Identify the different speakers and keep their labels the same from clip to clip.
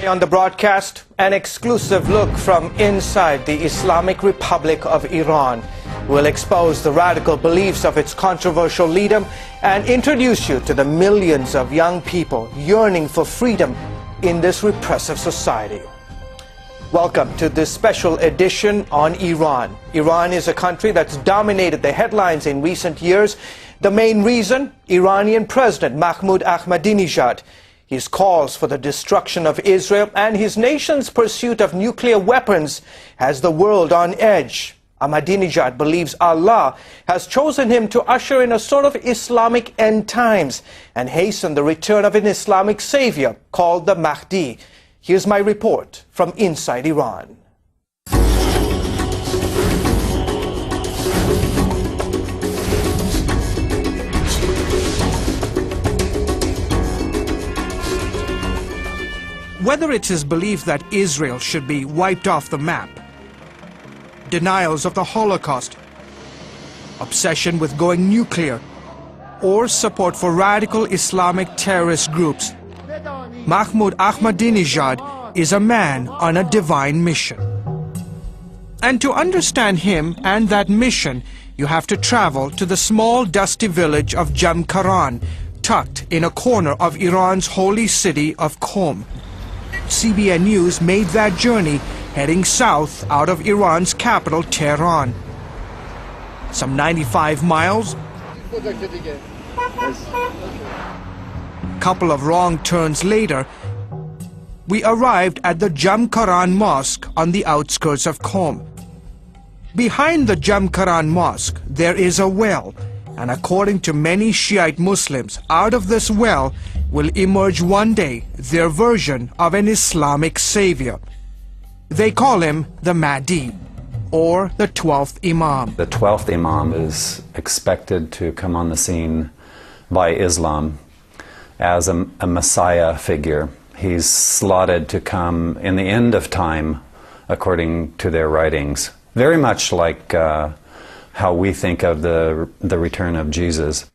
Speaker 1: On the broadcast, an exclusive look from inside the Islamic Republic of Iran. We'll expose the radical beliefs of its controversial leader and introduce you to the millions of young people yearning for freedom in this repressive society. Welcome to this special edition on Iran. Iran is a country that's dominated the headlines in recent years. The main reason? Iranian President Mahmoud Ahmadinejad. His calls for the destruction of Israel and his nation's pursuit of nuclear weapons has the world on edge. Ahmadinejad believes Allah has chosen him to usher in a sort of Islamic end times and hasten the return of an Islamic savior called the Mahdi. Here's my report from inside Iran. Whether it's his belief that Israel should be wiped off the map, denials of the Holocaust, obsession with going nuclear, or support for radical Islamic terrorist groups, Mahmoud Ahmadinejad is a man on a divine mission. And to understand him and that mission, you have to travel to the small dusty village of Jamkaran, tucked in a corner of Iran's holy city of Qom. CBN News made that journey heading south out of Iran's capital, Tehran. Some 95 miles, couple of wrong turns later, we arrived at the Jamkaran Mosque on the outskirts of Qom. Behind the Jamkaran Mosque, there is a well, and according to many Shiite Muslims, out of this well will emerge one day their version of an Islamic savior. They call him the Mahdi, or the 12th Imam.
Speaker 2: The 12th Imam is expected to come on the scene by Islam as a Messiah figure. He's slotted to come in the end of time, according to their writings. Very much like how we think of the return of Jesus.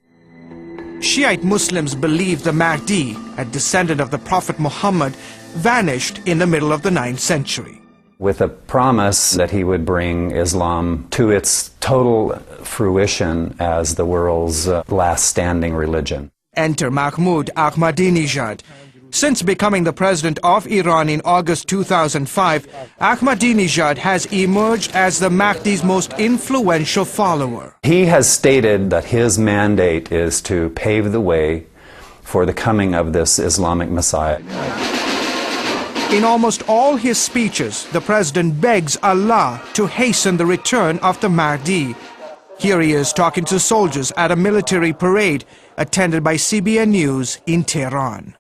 Speaker 1: Shiite Muslims believe the Mahdi, a descendant of the Prophet Muhammad, vanished in the middle of the 9th century.
Speaker 2: With a promise that he would bring Islam to its total fruition as the world's last standing religion.
Speaker 1: Enter Mahmoud Ahmadinejad. Since becoming the president of Iran in August 2005, Ahmadinejad has emerged as the Mahdi's most influential follower.
Speaker 2: He has stated that his mandate is to pave the way for the coming of this Islamic Messiah.
Speaker 1: In almost all his speeches, the president begs Allah to hasten the return of the Mahdi. Here he is talking to soldiers at a military parade attended by CBN News in Tehran.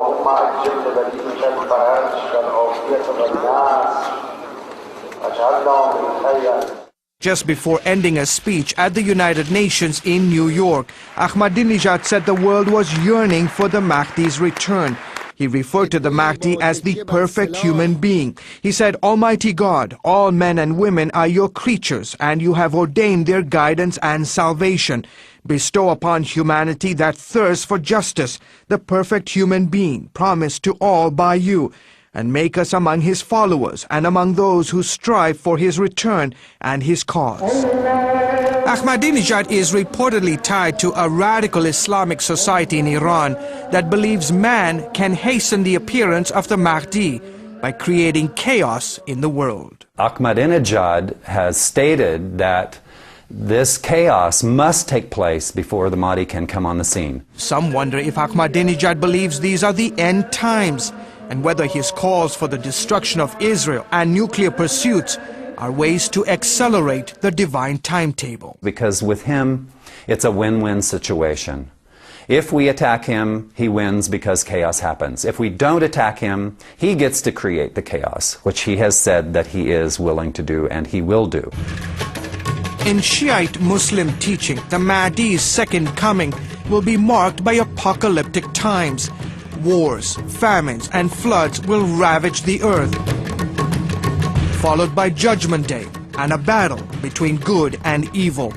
Speaker 1: Just before ending a speech at the United Nations in New York, Ahmadinejad said the world was yearning for the Mahdi's return. He referred to the Mahdi as the perfect human being. He said, "Almighty God, all men and women are your creatures, and you have ordained their guidance and salvation. Bestow upon humanity that thirst for justice, the perfect human being promised to all by you, and make us among his followers and among those who strive for his return and his cause." Ahmadinejad is reportedly tied to a radical Islamic society in Iran that believes man can hasten the appearance of the Mahdi by creating chaos in the world.
Speaker 2: Ahmadinejad has stated that this chaos must take place before the Mahdi can come on the scene.
Speaker 1: Some wonder if Ahmadinejad believes these are the end times, and whether his calls for the destruction of Israel and nuclear pursuits are ways to accelerate the divine timetable.
Speaker 2: Because with him, it's a win-win situation. If we attack him, he wins because chaos happens. If we don't attack him, he gets to create the chaos, which he has said that he is willing to do and he will do.
Speaker 1: In Shiite Muslim teaching, the Mahdi's second coming will be marked by apocalyptic times. Wars, famines, and floods will ravage the earth, followed by Judgment Day and a battle between good and evil.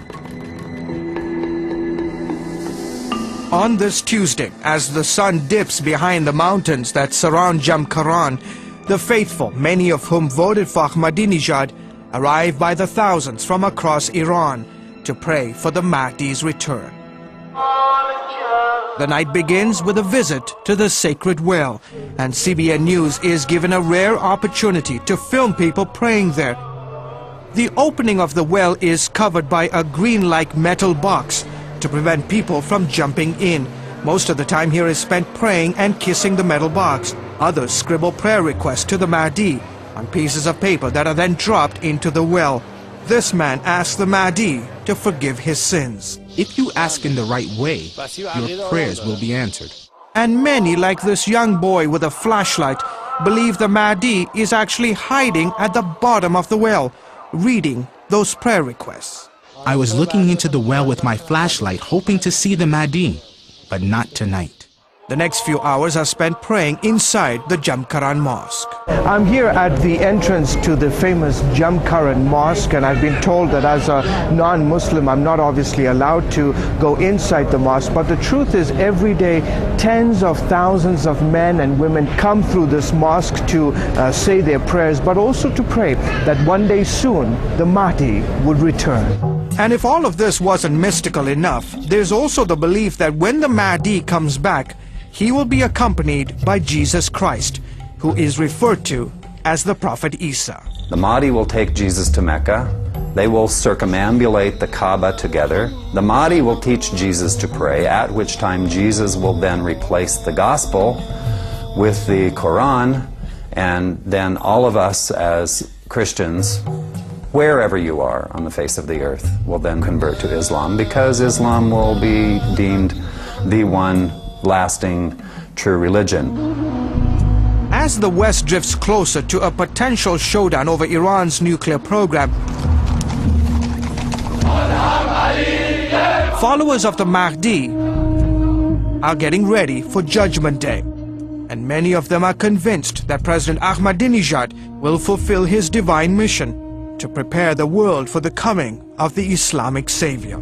Speaker 1: On this Tuesday, as the sun dips behind the mountains that surround Jamkaran, The faithful, many of whom voted for Ahmadinejad, arrive by the thousands from across Iran to pray for the Mahdi's return. The night begins with a visit to the sacred well, and CBN News is given a rare opportunity to film people praying there. The opening of the well is covered by a green-like metal box to prevent people from jumping in. Most of the time here is spent praying and kissing the metal box. Others scribble prayer requests to the Mahdi on pieces of paper that are then dropped into the well. This man asks the Mahdi to forgive his sins.
Speaker 3: If you ask in the right way, your prayers will be answered.
Speaker 1: And many, like this young boy with a flashlight, believe the Mahdi is actually hiding at the bottom of the well, reading those prayer requests.
Speaker 3: I was looking into the well with my flashlight, hoping to see the Mahdi, but not tonight.
Speaker 1: The next few hours are spent praying inside the Jamkaran Mosque. I'm here at the entrance to the famous Jamkaran Mosque, and I've been told that as a non-Muslim I'm not obviously allowed to go inside the mosque, but the truth is every day tens of thousands of men and women come through this mosque to say their prayers, but also to pray that one day soon the Mahdi would return. And if all of this wasn't mystical enough, there's also the belief that when the Mahdi comes back, he will be accompanied by Jesus Christ, who is referred to as the Prophet Isa.
Speaker 2: The Mahdi will take Jesus to Mecca. They will circumambulate the Kaaba together. The Mahdi will teach Jesus to pray, at which time Jesus will then replace the Gospel with the Quran, and then all of us as Christians, wherever you are on the face of the earth, will then convert to Islam, because Islam will be deemed the one lasting true religion.
Speaker 1: As the West drifts closer to a potential showdown over Iran's nuclear program, followers of the Mahdi are getting ready for Judgment Day, and many of them are convinced that President Ahmadinejad will fulfill his divine mission to prepare the world for the coming of the Islamic savior.